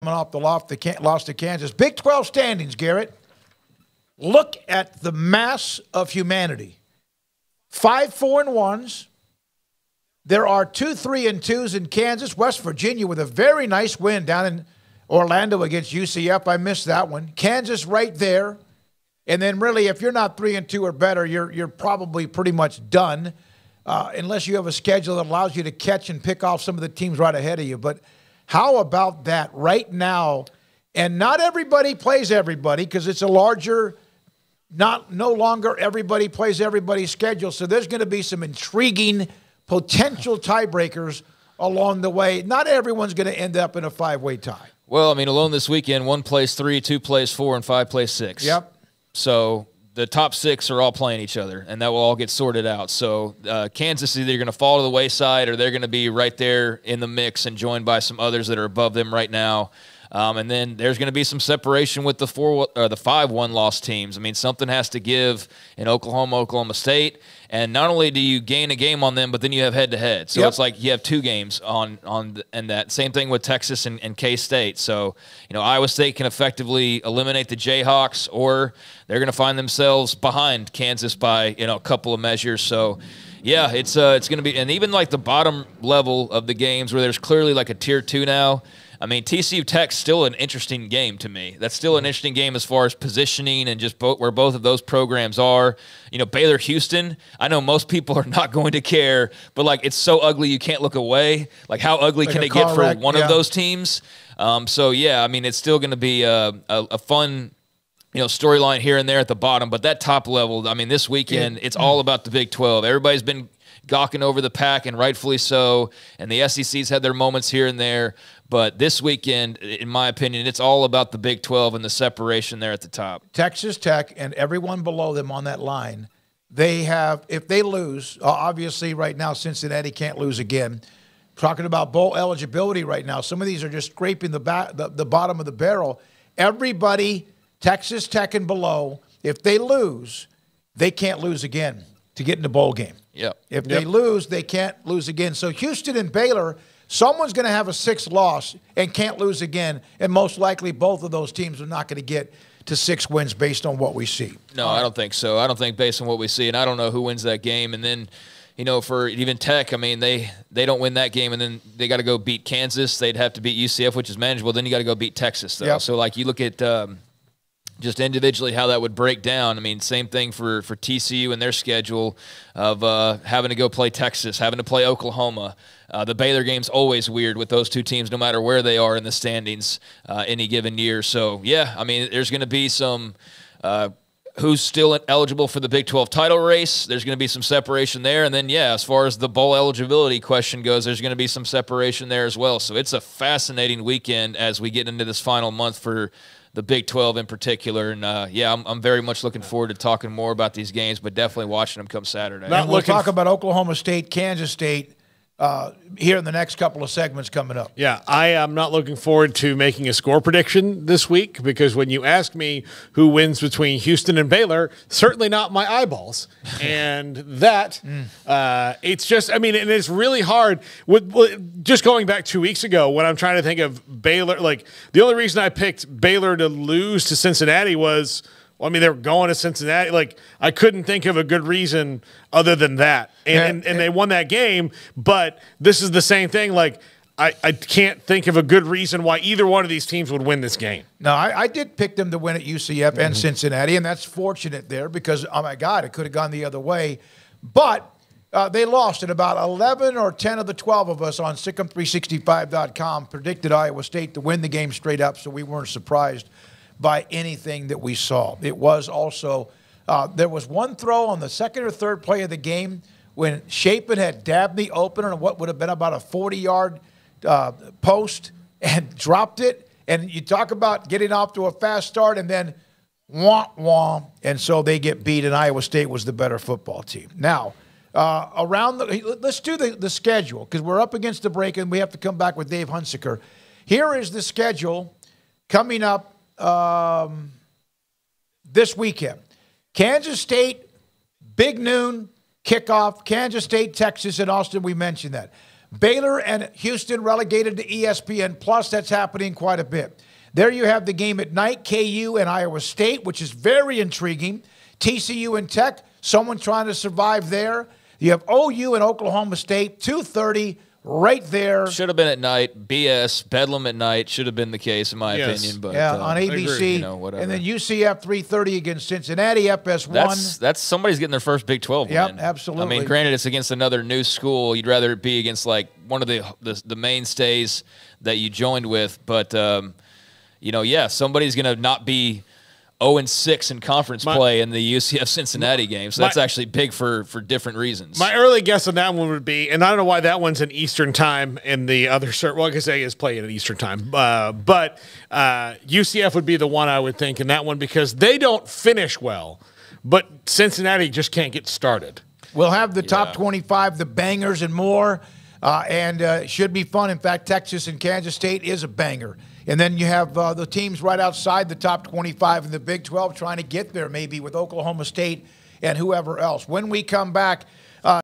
off the loss to Kansas. Big 12 standings, Garrett. Look at the mass of humanity. 5 4-1s. There are 2 3-2s in Kansas. West Virginia with a very nice win down in Orlando against UCF. I missed that one. Kansas right there. And then really, if you're not 3-2 or better, you're probably pretty much done, unless you have a schedule that allows you to catch and pick off some of the teams right ahead of you. But how about that right now? And not everybody plays everybody because it's a larger, no longer everybody plays everybody's schedule. So there's going to be some intriguing potential tiebreakers along the way. Not everyone's going to end up in a 5-way tie. Well, I mean, alone this weekend, 1 plays 3, 2 plays 4, and 5 plays 6. Yep. So the top 6 are all playing each other, and that will all get sorted out. So Kansas is either going to fall to the wayside or they're going to be right there in the mix and joined by some others that are above them right now. And then there's going to be some separation with the 5-1 loss teams. I mean, something has to give in Oklahoma, Oklahoma State. And not only do you gain a game on them, but then you have head-to-head. So it's like you have 2 games and that. Same thing with Texas and K-State. So, Iowa State can effectively eliminate the Jayhawks, or they're going to find themselves behind Kansas by, a couple of measures. So, yeah, it's going to be – and even like the bottom level of the games where there's clearly like a Tier 2 now – I mean, TCU Tech's still an interesting game to me. That's still an interesting game as far as positioning and just where both of those programs are. Baylor Houston, I know most people are not going to care, but, it's so ugly you can't look away. Like, how ugly can it get for one of those teams? So, yeah, I mean, it's still going to be a fun storyline here and there at the bottom. But that top level, I mean, this weekend, it's all about the Big 12. Everybody's been gawking over the pack, and rightfully so. And the SEC's had their moments here and there. But this weekend, in my opinion, it's all about the Big 12 and the separation there at the top. Texas Tech and everyone below them on that line, they have, if they lose, obviously right now Cincinnati can't lose again. Talking about bowl eligibility right now, some of these are just scraping the bottom of the barrel. Everybody, Texas Tech and below, if they lose, they can't lose again to get in the bowl game. Yep. If they lose, they can't lose again. So Houston and Baylor, someone's going to have a 6th loss and can't lose again, and most likely both of those teams are not going to get to 6 wins based on what we see. No, I don't think so. I don't think based on what we see, and I don't know who wins that game. And then, for even Tech, I mean, they don't win that game, and then they got to go beat Kansas. They'd have to beat UCF, which is manageable. Then you got to go beat Texas, though. Yep. So, you look at just individually how that would break down. I mean, same thing for TCU and their schedule of having to go play Texas, having to play Oklahoma. The Baylor game's always weird with those 2 teams, no matter where they are in the standings any given year. So, yeah, I mean, there's going to be some who's still eligible for the Big 12 title race. There's going to be some separation there. And then, yeah, as far as the bowl eligibility question goes, there's going to be some separation there as well. So it's a fascinating weekend as we get into this final month for the Big 12 in particular. And, yeah, I'm very much looking forward to talking more about these games, but definitely watching them come Saturday. We'll talk about Oklahoma State, Kansas State, here in the next couple of segments coming up. Yeah, I am not looking forward to making a score prediction this week because when you ask me who wins between Houston and Baylor, certainly not my eyeballs. And that, it's just, I mean, and it's really hard. Just going back 2 weeks ago when I'm trying to think of Baylor, the only reason I picked Baylor to lose to Cincinnati was, well, I mean, they were going to Cincinnati. I couldn't think of a good reason other than that. And they won that game, but this is the same thing. I can't think of a good reason why either one of these teams would win this game. No, I did pick them to win at UCF and Cincinnati, and that's fortunate there because, oh, my God, it could have gone the other way. But they lost, and about 11 or 10 of the 12 of us on Sikkim365.com predicted Iowa State to win the game straight up, so we weren't surprised by anything that we saw. It was also, there was one throw on the 2nd or 3rd play of the game when Shapen had Dabney open on what would have been about a 40-yard post and dropped it. And you talk about getting off to a fast start and then wah. And so they get beat, and Iowa State was the better football team. Now, let's do the schedule because we're up against the break and we have to come back with Dave Hunsaker. Here is the schedule coming up this weekend. Kansas State, big noon kickoff. Kansas State, Texas, and Austin. We mentioned that. Baylor and Houston relegated to ESPN Plus. That's happening quite a bit. There you have the game at night, KU and Iowa State, which is very intriguing. TCU and Tech, someone trying to survive there. You have OU and Oklahoma State, 2:30, right there. Should have been at night. BS, Bedlam at night should have been the case, in my opinion. But yeah, on ABC. You know, whatever. And then UCF 3:30 against Cincinnati, FS1. That's somebody's getting their first Big 12 Yep, win. absolutely. I mean, granted, it's against another new school. You'd rather it be against like one of the mainstays that you joined with, but you know, yeah, somebody's going to not be 0-6 in conference play in the UCF Cincinnati game. So that's actually big for different reasons. My early guess on that one would be, and I don't know why that one's in Eastern time and the other, well, I guess A is playing at Eastern time, but UCF would be the one I would think in that one because they don't finish well, but Cincinnati just can't get started. We'll have the top 25, the bangers and more, and should be fun. In fact, Texas and Kansas State is a banger. And then you have the teams right outside the top 25 in the Big 12 trying to get there maybe with Oklahoma State and whoever else. When we come back,